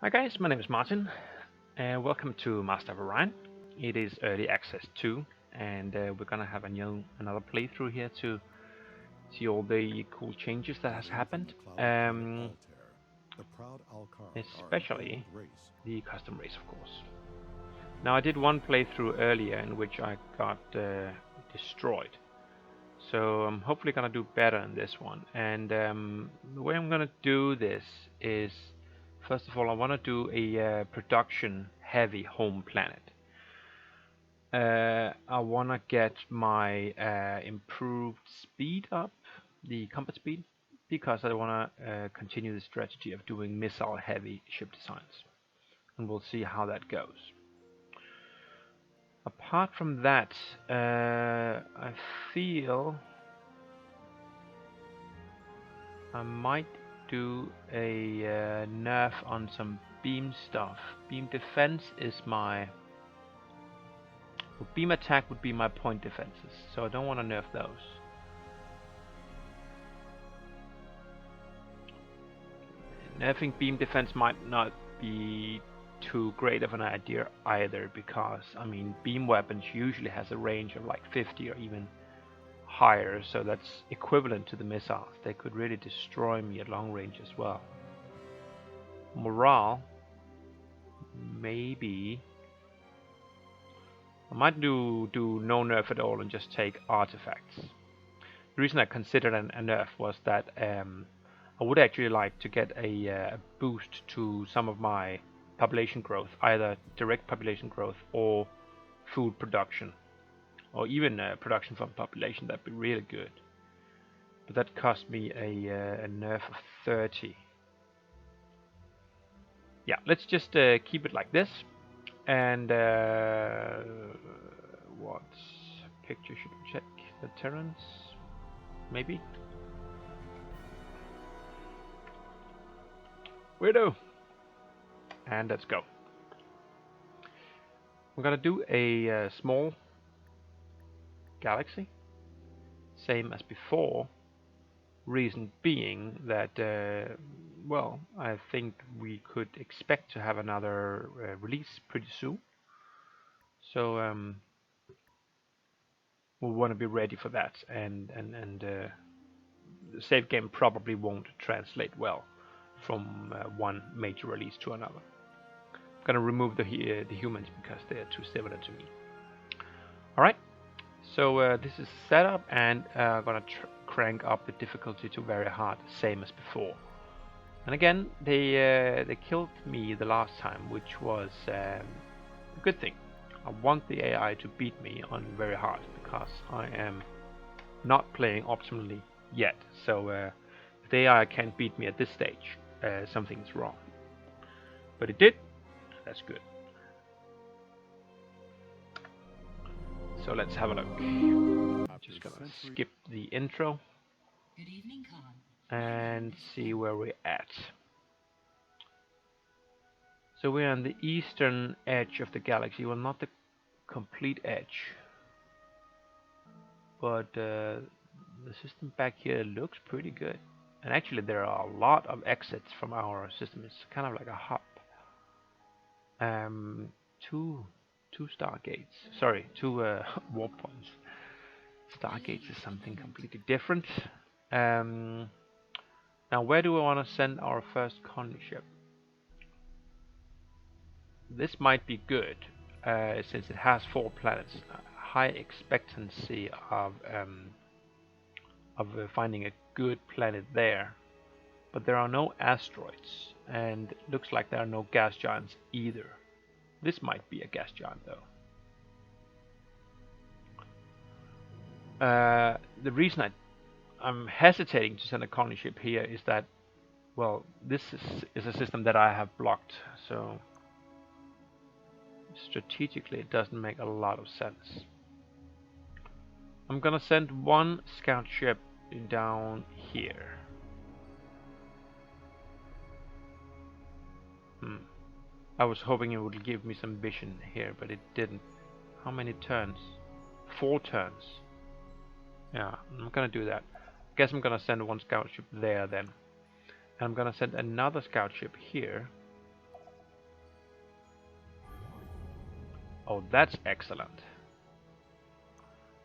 Hi guys, my name is Martin, and welcome to Master of Orion. It is early access 2, and we're gonna have another playthrough here to see all the cool changes that has happened. Especially the custom race, of course. Now I did one playthrough earlier in which I got destroyed, so I'm hopefully gonna do better in this one. And the way I'm gonna do this is, first of all, I want to do a production-heavy home planet. I want to get my improved speed up, the combat speed, because I want to continue the strategy of doing missile-heavy ship designs, and we'll see how that goes. Apart from that, I feel I might do a nerf on some beam stuff. Beam defense is my... Well, beam attack would be my point defenses, so I don't want to nerf those. Nerfing beam defense might not be too great of an idea either, because, I mean, beam weapons usually has a range of like 50 or even higher, so that's equivalent to the missiles. They could really destroy me at long range as well. Morale, maybe I might do no nerf at all and just take artifacts. The reason I considered a nerf was that I would actually like to get a boost to some of my population growth, either direct population growth or food production, or even production from population. That'd be really good. But that cost me a nerf of 30. Yeah, let's just keep it like this. And what picture should we check? The Terrans, maybe? Weirdo! And let's go. I'm gonna do a small galaxy, same as before. Reason being that, well, I think we could expect to have another release pretty soon. So we'll want to be ready for that, and the save game probably won't translate well from one major release to another. I'm gonna remove the humans because they are too similar to me. All right, so this is set up, and I'm gonna crank up the difficulty to very hard, same as before. And again, they killed me the last time, which was a good thing. I want the AI to beat me on very hard because I am not playing optimally yet. So if the AI can't beat me at this stage, something's wrong. But it did. That's good. So let's have a look. Just gonna skip the intro. Good evening, Khan. And see where we're at. So we're on the eastern edge of the galaxy. Well, not the complete edge, but the system back here looks pretty good. And actually there are a lot of exits from our system. It's kind of like a hub. Two stargates. Sorry, two warp points. Stargates is something completely different. Now where do we want to send our first colony ship? This might be good, since it has 4 planets. High expectancy of finding a good planet there, but there are no asteroids, and looks like there are no gas giants either. This might be a gas giant though. The reason I'm hesitating to send a colony ship here is that, well, this is a system that I have blocked, so strategically it doesn't make a lot of sense. I'm gonna send one scout ship down here. I was hoping it would give me some vision here, but it didn't. How many turns? 4 turns. Yeah, I'm gonna do that. I guess I'm gonna send one scout ship there then. And I'm gonna send another scout ship here. Oh, that's excellent.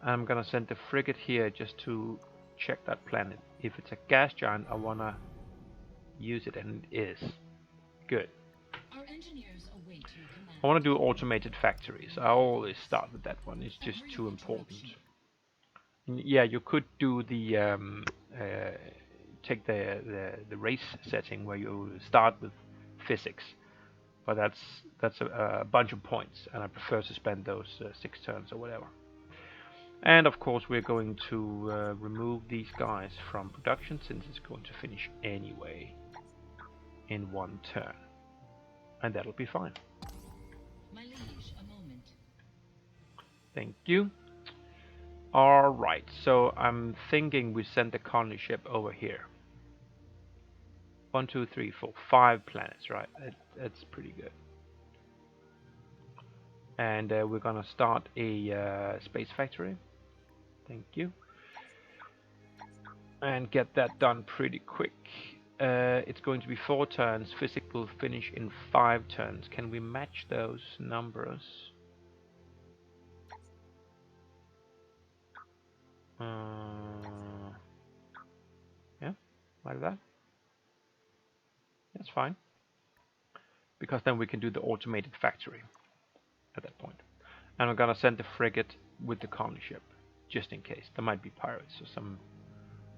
I'm gonna send the frigate here just to check that planet. If it's a gas giant, I wanna use it, and it is. Good. Our engineers await your command. I want to do automated factories. I always start with that one. It's just too important. Yeah, you could do the take the race setting where you start with physics, but that's a bunch of points, and I prefer to spend those 6 turns or whatever. And of course, we're going to remove these guys from production since it's going to finish anyway in 1 turn, and that'll be fine. My liege, a moment. Thank you. Alright, so I'm thinking we send the colony ship over here. 1, 2, 3, 4, 5 planets, right? That's pretty good. And we're gonna start a space factory. Thank you. And get that done pretty quick. It's going to be 4 turns. Physics will finish in 5 turns. Can we match those numbers? Yeah, like that. That's fine. Because then we can do the automated factory at that point. And I'm gonna send the frigate with the colony ship, just in case. There might be pirates or some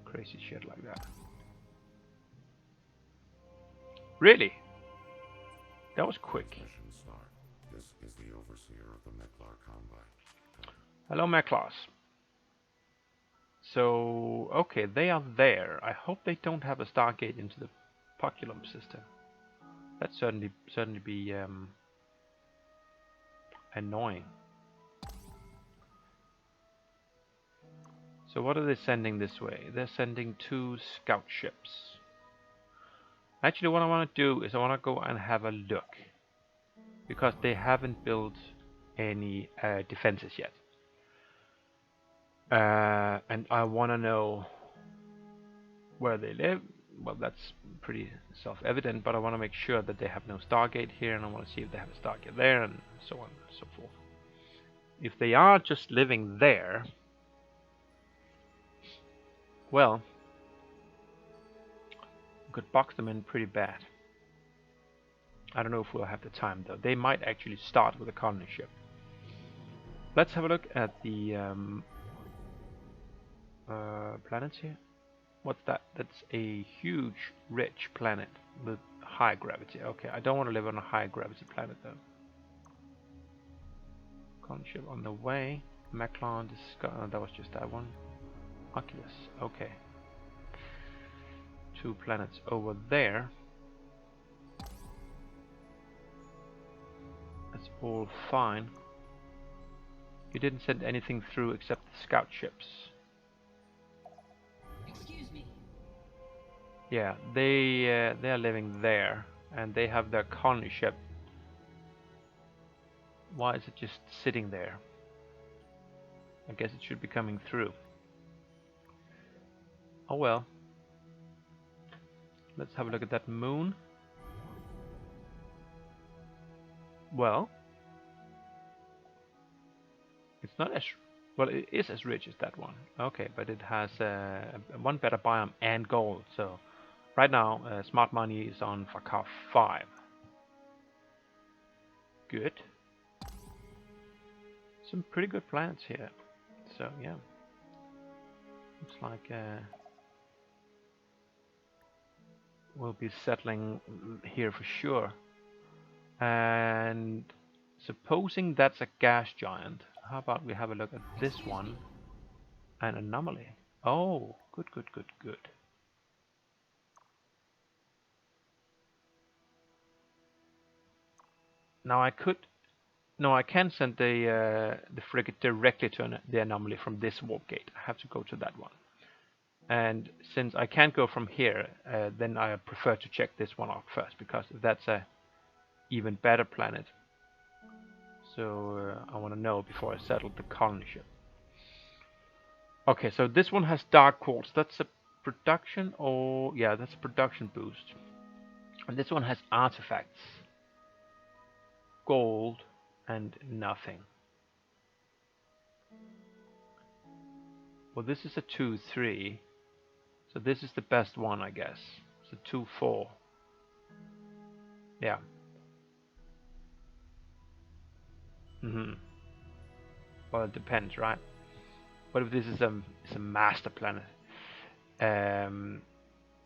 crazy shit like that. Really? That was quick. This is the overseer of the Meklar Combine. Hello, Meklas. So, okay, they are there. I hope they don't have a Stargate into the Poculum system. That'd certainly be annoying. So what are they sending this way? They're sending 2 scout ships. Actually, what I want to do is I want to go and have a look, because they haven't built any defenses yet. And I want to know where they live. Well, that's pretty self-evident, but I want to make sure that they have no Stargate here, and I want to see if they have a Stargate there, and so on and so forth. If they are just living there, well, we could box them in pretty bad. I don't know if we'll have the time, though. They might actually start with a colony ship. Let's have a look at the planets here. What's that? That's a huge, rich planet with high gravity. Okay, I don't want to live on a high gravity planet though. Colony ship on the way. Meklar, that was just that one. Oculus, okay. 2 planets over there. That's all fine. You didn't send anything through except the scout ships. Excuse me. Yeah, they are living there, and they have their colony ship. Why is it just sitting there? I guess it should be coming through. Oh well. Let's have a look at that moon. Well, it's not as well. It is as rich as that one. Okay, but it has one better biome and gold. So right now, smart money is on Fakar 5. Good. Some pretty good planets here. So yeah, looks like we'll be settling here for sure. And supposing that's a gas giant, how about we have a look at this one? An anomaly. Oh, good, good, good, good. Now I could, no, I can send the frigate directly to the anomaly from this warp gate. I have to go to that one. And since I can't go from here, then I prefer to check this one out first, because that's a even better planet. So I want to know before I settle the colony ship. Okay, so this one has dark quartz. That's a production, or yeah, that's a production boost. And this one has artifacts, gold, and nothing. Well, this is a 2-3, so this is the best one, I guess. It's a 2-4. Yeah. Well, it depends, right? What if this is a master planet?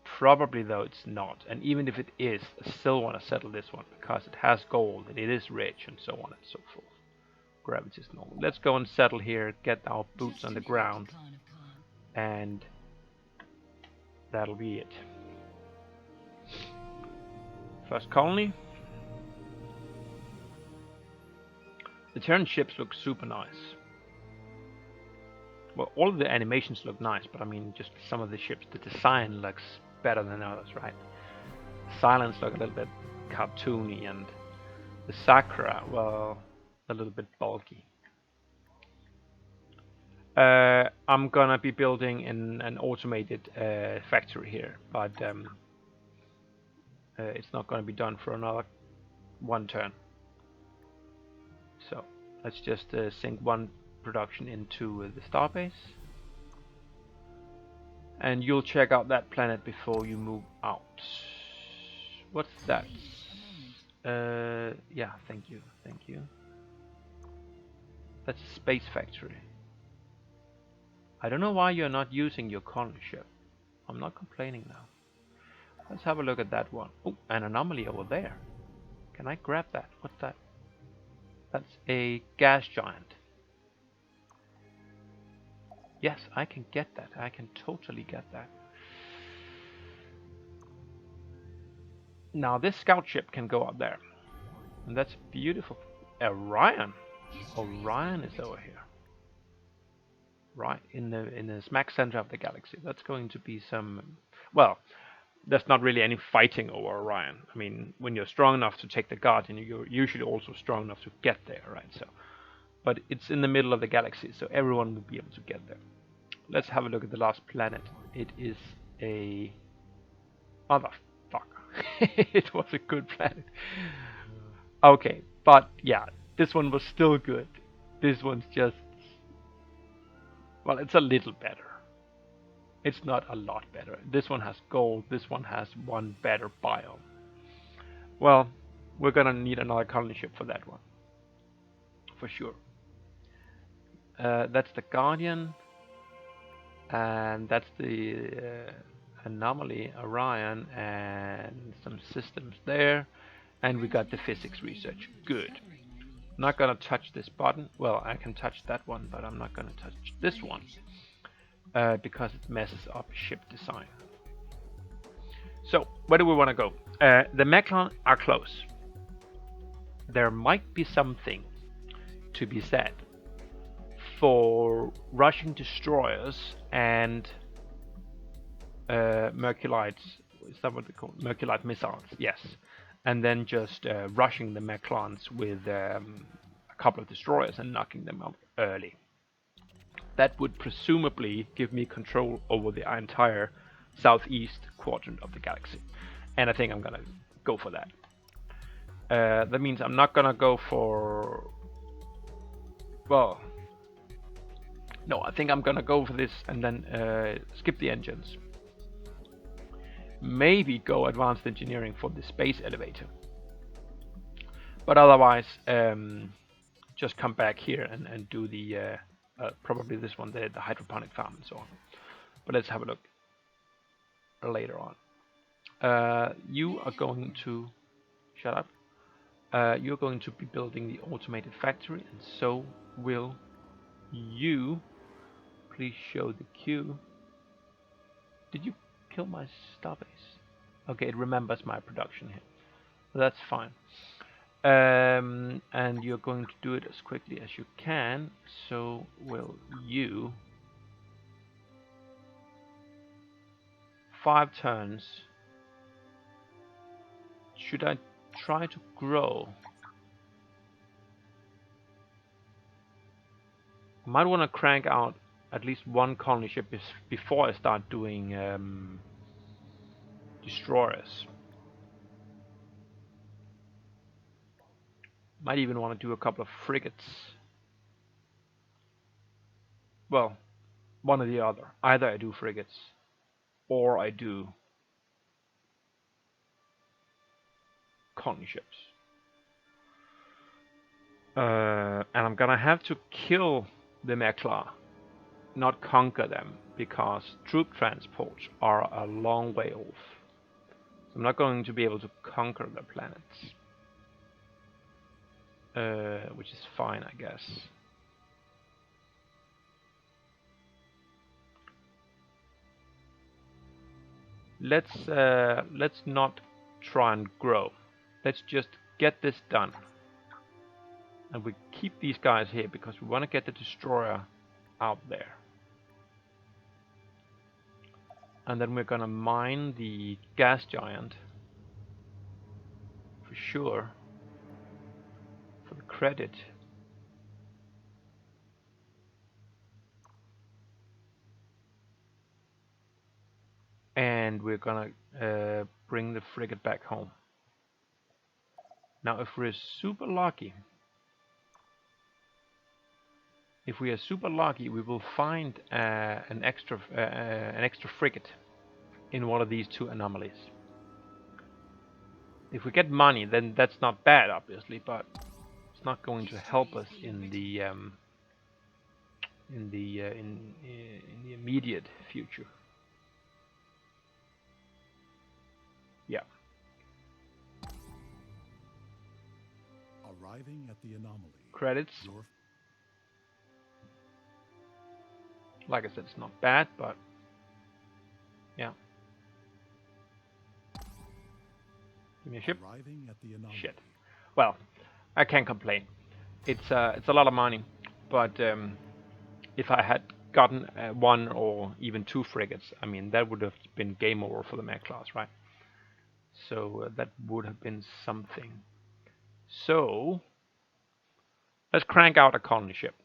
Probably though it's not, and even if it is, I still want to settle this one because it has gold and it is rich and so on and so forth. Gravity is normal. Let's go and settle here, get our boots on the ground, and that'll be it. First colony. The Terran ships look super nice. Well, all of the animations look nice, but I mean, just some of the ships, the design looks better than others, right? Silence look a little bit cartoony, and the Sakura, well, a little bit bulky. I'm gonna be building an automated factory here, but it's not gonna be done for another one turn. So let's just sync one production into the starbase, and you'll check out that planet before you move out. What's that? Yeah, thank you. That's a space factory. I don't know why you're not using your colony ship. I'm not complaining now. Let's have a look at that one. Oh, an anomaly over there. Can I grab that? What's that? That's a gas giant. Yes, I can get that. I can totally get that. Now this scout ship can go up there. And that's beautiful. Orion. Orion is over here. Right, in the smack center of the galaxy. That's going to be some... Well, there's not really any fighting over Orion. I mean, when you're strong enough to take the Guardian, you're usually also strong enough to get there, right? So, but it's in the middle of the galaxy, so everyone will be able to get there. Let's have a look at the last planet. It is a... Motherfucker. It was a good planet. Okay, but yeah, this one was still good. This one's just... Well, it's a little better. It's not a lot better. This one has gold. This one has one better biome. Well, we're gonna need another colony ship for that one. For sure. That's the Guardian. And that's the anomaly, Orion, and some systems there. And we got the physics research. Good. Not gonna touch this button. Well, I can touch that one, but I'm not gonna touch this one because it messes up ship design. So, where do we want to go? The Mechlon are close. There might be something to be said for rushing destroyers and Merculites. Is that what they call Merculite missiles? Yes. And then just rushing the Mechlons with a couple of destroyers and knocking them out early. That would presumably give me control over the entire southeast quadrant of the galaxy. And I think I'm gonna go for that. That means I'm not gonna go for... Well... No, I think I'm gonna go for this and then skip the engines. Maybe go advanced engineering for the space elevator, but otherwise just come back here and do the probably this one, the hydroponic farm and so on. But let's have a look later on. You are going to shut up. You're going to be building the automated factory, and so will you. Please show the queue. Did you kill my starbase? Okay, it remembers my production here. That's fine. And you're going to do it as quickly as you can. So will you. 5 turns. Should I try to grow? I might want to crank out at least one colony ship before I start doing destroyers. Might even want to do a couple of frigates. Well, one or the other. Either I do frigates or I do colony ships. And I'm gonna have to kill the Meklar, not conquer them, because troop transports are a long way off. So I'm not going to be able to conquer the planets. Which is fine, I guess. Let's not try and grow. Let's just get this done. And we keep these guys here because we want to get the destroyer out there. And then we're gonna mine the gas giant for sure for the credit. And we're gonna bring the frigate back home. Now, if we're super lucky, we will find an extra frigate in one of these two anomalies. If we get money, then that's not bad, obviously, but it's not going to help us in the immediate future. Yeah. Arriving at the anomaly. Credits. Like I said, it's not bad, but yeah. Give me a ship. Arriving at the anomaly. Shit. Well, I can't complain. It's a lot of money, but if I had gotten one or even two frigates, I mean that would have been game over for the Mech class, right? So that would have been something. So let's crank out a colony ship.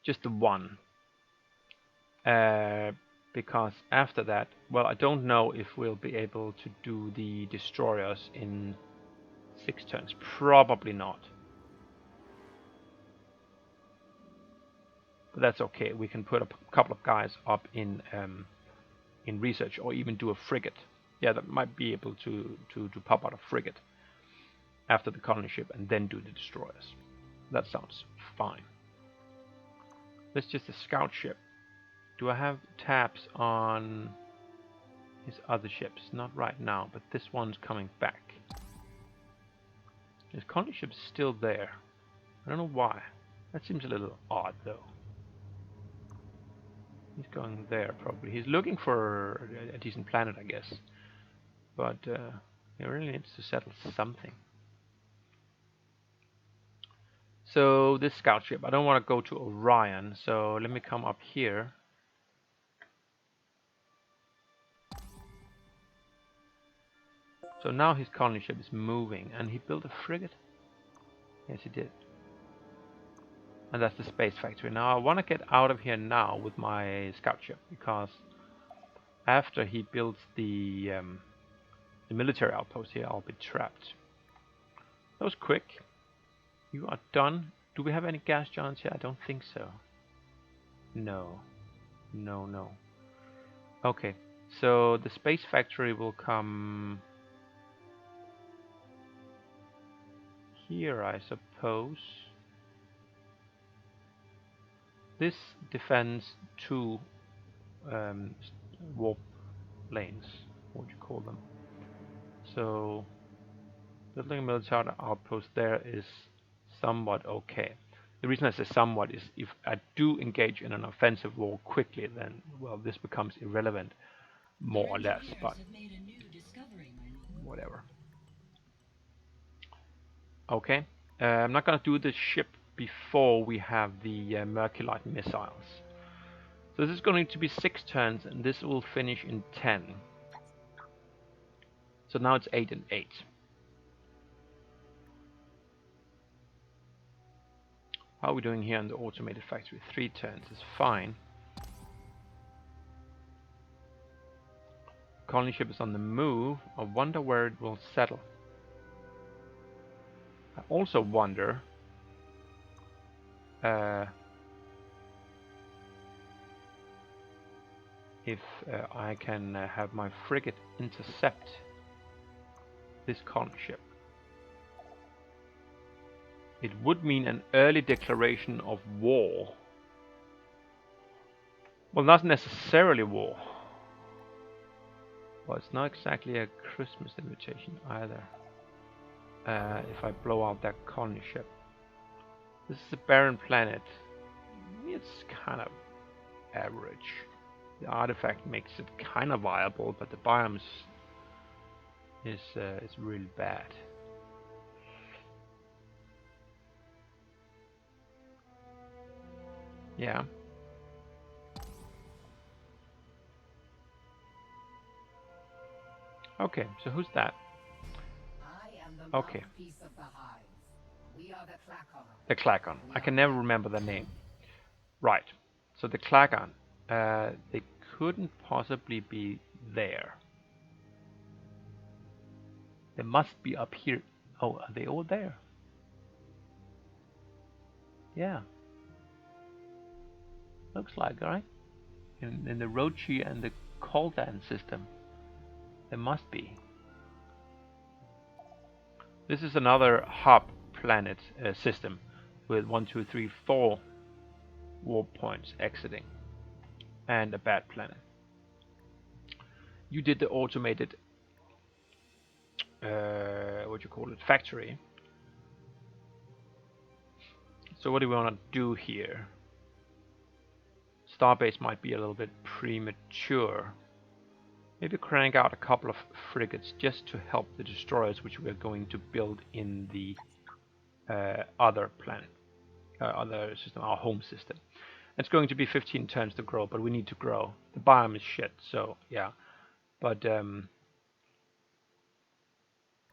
Just the one. Because after that, well, I don't know if we'll be able to do the destroyers in 6 turns. Probably not. But that's okay. We can put a couple of guys up in research, or even do a frigate. Yeah, that might be able to pop out a frigate after the colony ship and then do the destroyers. That sounds fine. Let's just a scout ship. Do I have tabs on his other ships? Not right now, but this one's coming back. His colony ship's still there. I don't know why. That seems a little odd, though. He's going there, probably. He's looking for a decent planet, I guess. But he really needs to settle something. So this scout ship, I don't want to go to Orion, so let me come up here. So now his colony ship is moving, and he built a frigate? Yes, he did. And that's the space factory. Now I want to get out of here now with my scout ship, because after he builds the military outpost here, I'll be trapped. That was quick. You are done. Do we have any gas giants here? I don't think so. No. No. Okay, so the space factory will come here, I suppose. This defends 2 warp lanes. What would you call them? So building a military outpost there is somewhat okay. The reason I say somewhat is if I do engage in an offensive war quickly, then, well, this becomes irrelevant, more or less, but whatever. Okay, I'm not going to do this ship before we have the Merculite missiles. So this is going to be 6 turns, and this will finish in 10. So now it's 8 and 8. How are we doing here in the automated factory? 3 turns is fine. Colony ship is on the move. I wonder where it will settle. I also wonder if I can have my frigate intercept this colony ship. It would mean an early declaration of war. Well, not necessarily war. Well, it's not exactly a Christmas invitation either. If I blow out that colony ship. This is a barren planet. It's kind of average. The artifact makes it kind of viable, but the biomes is really bad. Yeah. Okay, so who's that? Okay. The Klakon. I can never remember the name. Right. So the Klakon, they couldn't possibly be there. They must be up here. Oh, are they all there? Yeah. Looks like, right? In the Rochi and the Koldan system. There must be. This is another hub planet system with 1, 2, 3, 4 warp points exiting and a bad planet. You did the automated factory. So what do we want to do here? Starbase might be a little bit premature. Maybe crank out a couple of frigates just to help the destroyers, which we are going to build in the other planet, other system, our home system. It's going to be 15 turns to grow, but we need to grow. The biome is shit, so yeah. But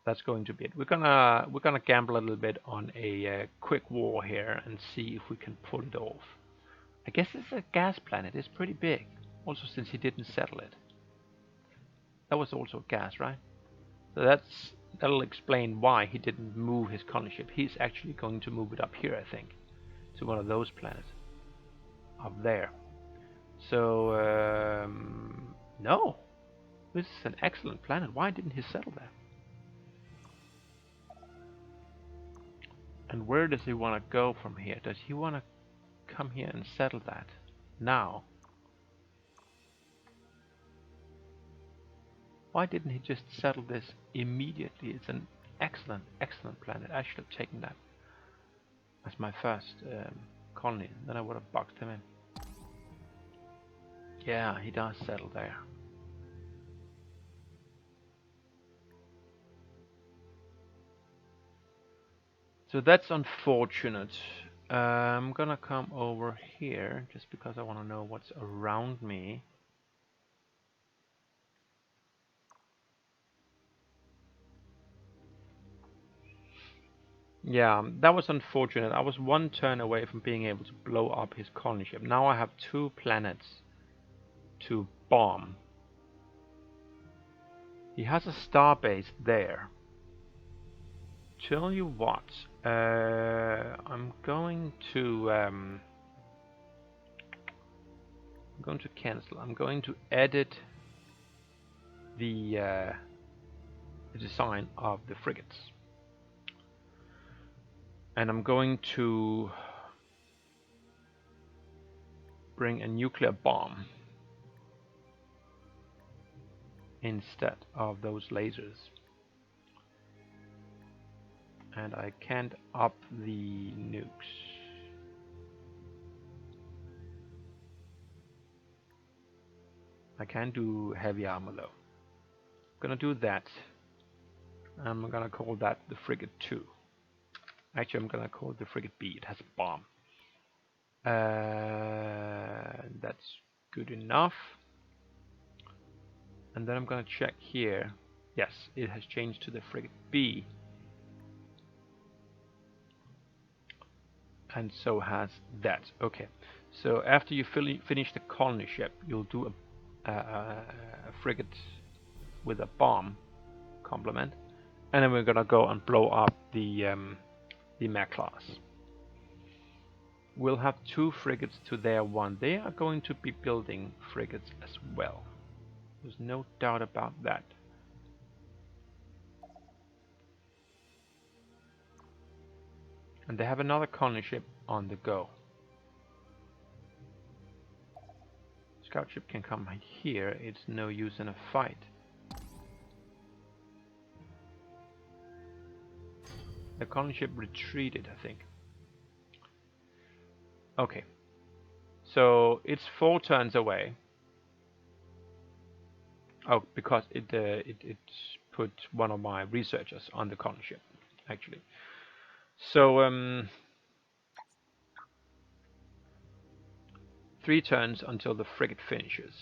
that's going to be it. We're gonna gamble a little bit on a quick war here and see if we can pull it off. I guess it's a gas planet. It's pretty big, also since he didn't settle it. That was also gas, right? So that'll explain why he didn't move his colony ship. He's actually going to move it up here, I think, to one of those planets up there. So no, this is an excellent planet. Why didn't he settle there? And where does he want to go from here? Does he want to come here and settle that now? Why didn't he just settle this immediately? It's an excellent, excellent planet. I should have taken that as my first colony. Then I would have boxed him in. Yeah, he does settle there. So that's unfortunate. I'm gonna come over here just because I want to know what's around me. Yeah, that was unfortunate. I was one turn away from being able to blow up his colony ship. Now I have 2 planets to bomb. He has a starbase there. Tell you what, I'm going to cancel. I'm going to edit the design of the frigates. And I'm going to bring a nuclear bomb instead of those lasers. And I can't up the nukes. I can do heavy armor though. I'm gonna do that. I'm gonna call that the frigate 2. Actually, I'm gonna call it the frigate B. It has a bomb. That's good enough. And then I'm gonna check here. Yes, it has changed to the frigate B. And so has that. Okay. So after you finish the colony ship, you'll do a frigate with a bomb complement, and then we're gonna go and blow up the the mech class. We'll have 2 frigates to their 1. They are going to be building frigates as well. There's no doubt about that. And they have another colony ship on the go. Scout ship can come here. It's no use in a fight. The colony ship retreated, I think. Okay. So it's 4 turns away. Oh, because it put one of my researchers on the colony ship, actually. So 3 turns until the frigate finishes.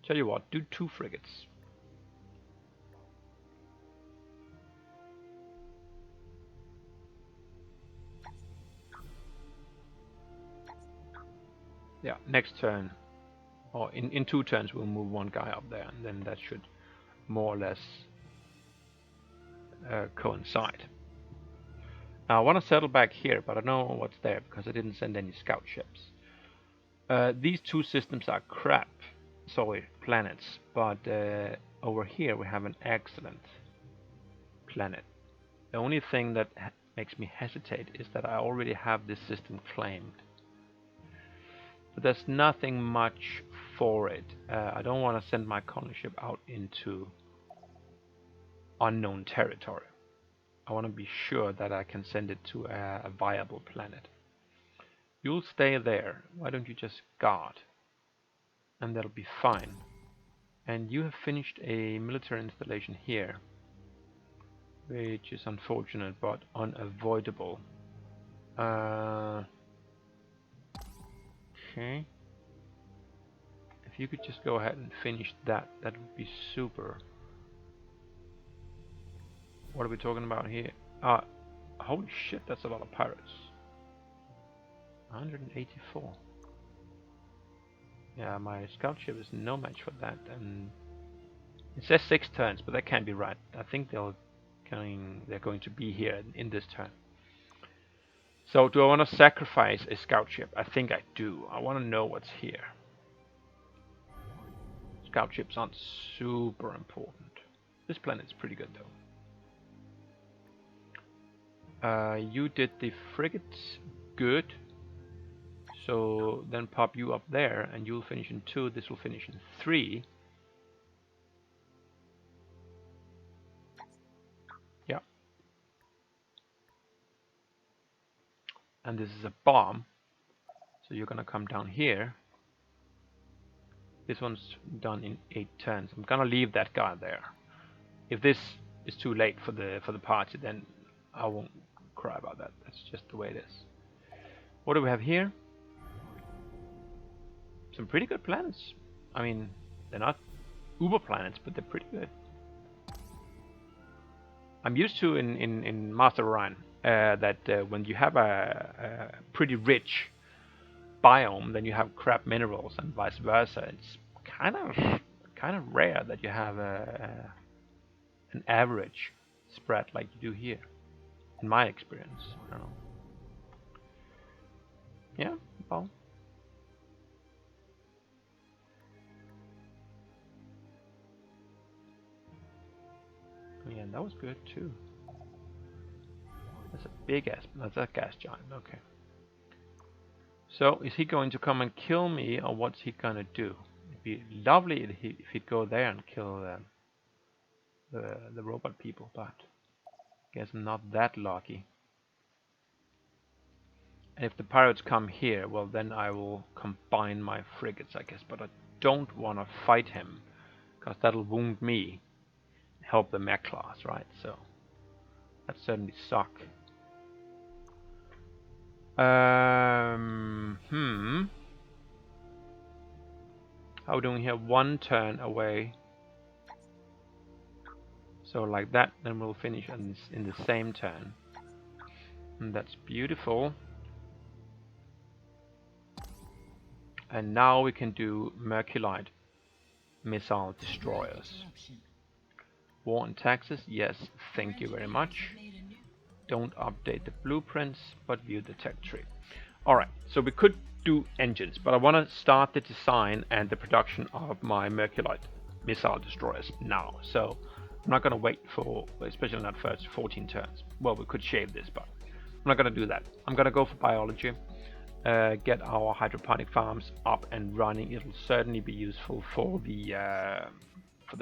Tell you what, do 2 frigates. Yeah, next turn, or in 2 turns, we'll move 1 guy up there, and then that should more or less coincide. Now I want to settle back here, but I don't know what's there because I didn't send any scout ships. These 2 systems are crap, sorry, planets, but over here we have an excellent planet. The only thing that makes me hesitate is that I already have this system claimed. But there's nothing much for it. I don't want to send my colony ship out into unknown territory. I want to be sure that I can send it to a viable planet. You'll stay there. Why don't you just guard? And that'll be fine. And you have finished a military installation here, which is unfortunate but unavoidable. Okay. If you could just go ahead and finish that, that would be super. What are we talking about here? Holy shit, that's a lot of pirates. 184. Yeah, my scout ship is no match for that, and it says 6 turns, but that can't be right. I think they're going to be here in this turn. So do I want to sacrifice a scout ship? I think I do. I want to know what's here. Scout ships aren't super important. This planet's pretty good though. You did the frigates good. So then pop you up there and you'll finish in 2. This will finish in 3. Yeah. And this is a bomb. So you're gonna come down here. This one's done in 8 turns. I'm gonna leave that guy there. If this is too late for the party, then I won't cry about that. That's just the way it is. What do we have here? Some pretty good planets. I mean, they're not uber planets, but they're pretty good. I'm used to in Master Orion that when you have a pretty rich biome, then you have crap minerals and vice versa. It's kind of rare that you have an average spread like you do here, in my experience. I don't know. Yeah, well. Yeah, that was good too. That's a big ass. That's a gas giant. Okay. So is he going to come and kill me, or what's he gonna do? It'd be lovely if he'd go there and kill the robot people, but I guess I'm not that lucky. And if the pirates come here, well then I will combine my frigates, I guess. But I don't want to fight him, because that'll wound me. Help the mech class, right? So that certainly suck. How are we doing here? 1 turn away. So like that, then we'll finish in the same turn. And that's beautiful. And now we can do Merculite missile destroyers. War and taxes, yes, thank you very much. Don't update the blueprints, but view the tech tree. Alright, so we could do engines, but I want to start the design and the production of my Merculite missile destroyers now. So I'm not going to wait for, especially not first 14 turns. Well, we could shave this, but I'm not going to do that. I'm going to go for biology, get our hydroponic farms up and running. It'll certainly be useful for the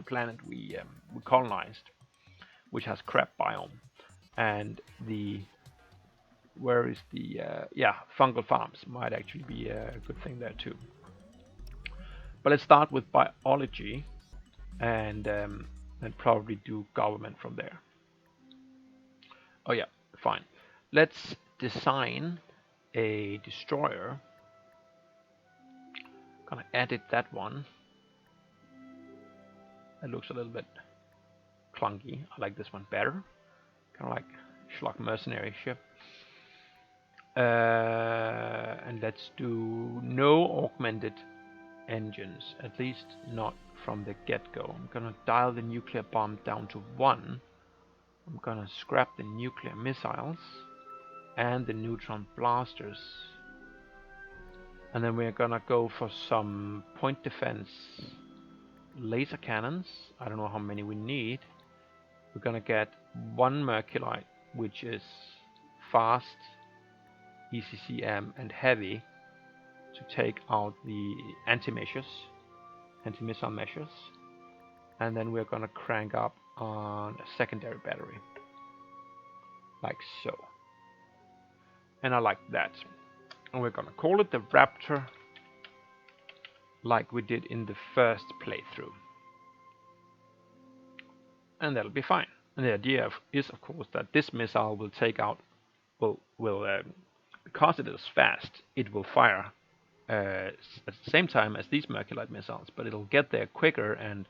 planet we colonized, which has crap biome, and the where is the fungal farms might actually be a good thing there too. But let's start with biology and probably do government from there. Oh yeah, fine. Let's design a destroyer. Gonna edit that one. It looks a little bit clunky. I like this one better. Kind of like schlock mercenary ship. And let's do no augmented engines, at least not from the get-go. I'm gonna dial the nuclear bomb down to 1. I'm gonna scrap the nuclear missiles and the neutron blasters, and then we're gonna go for some point defense laser cannons. I don't know how many we need. We're gonna get 1 Merculite, which is fast, ECCM and heavy, to take out the anti-missile measures, and then we're gonna crank up on a secondary battery, like so. And I like that. And we're gonna call it the Raptor, like we did in the first playthrough. And that'll be fine. And the idea is, of course, that this missile will take out, because it is fast, it will fire at the same time as these Merculite missiles, but it'll get there quicker and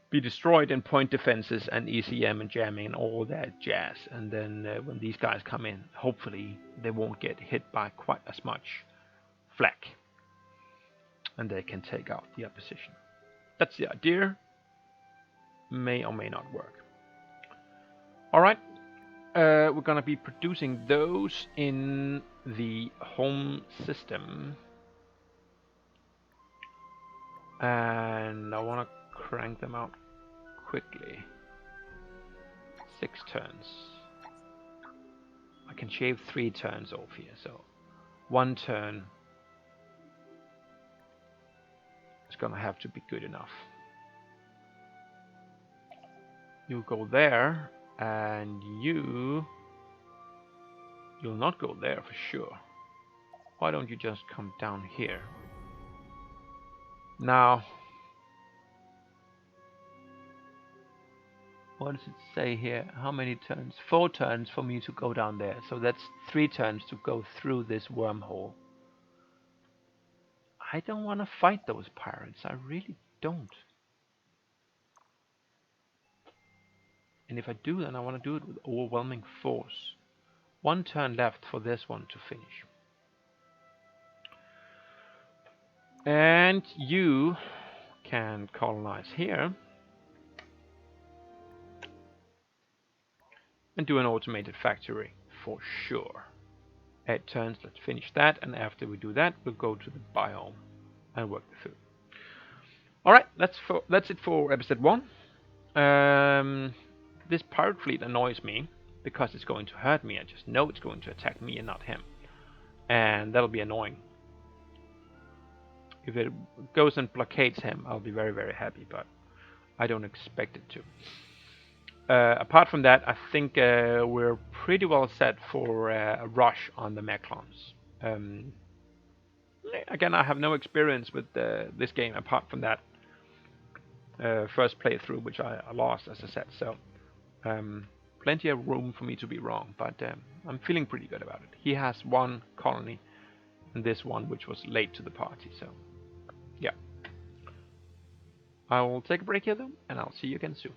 be destroyed in point defenses and ECM and jamming and all that jazz. And then when these guys come in, hopefully they won't get hit by quite as much flak, and they can take out the opposition. That's the idea. May or may not work. Alright, we're gonna be producing those in the home system, and I want to crank them out quickly. 6 turns. I can shave 3 turns off here, so 1 turn is gonna have to be good enough. You go there, and you'll not go there for sure. Why don't you just come down here? Now, what does it say here? How many turns? 4 turns for me to go down there. So that's 3 turns to go through this wormhole. I don't want to fight those pirates. I really don't. And if I do, then I want to do it with overwhelming force. 1 turn left for this one to finish. And you can colonize here and do an automated factory for sure. 8 turns, let's finish that, and after we do that, we'll go to the biome and work the food. Alright, that's it for episode 1. This pirate fleet annoys me because it's going to hurt me. I just know it's going to attack me and not him, and that'll be annoying. If it goes and blockades him, I'll be very, very happy, but I don't expect it to. Apart from that, I think we're pretty well set for a rush on the Mechlons. Again, I have no experience with this game apart from that first playthrough, which I lost, as I said. So plenty of room for me to be wrong, but I'm feeling pretty good about it. He has 1 colony, and this one, which was late to the party. So yeah, I will take a break here though, and I'll see you again soon.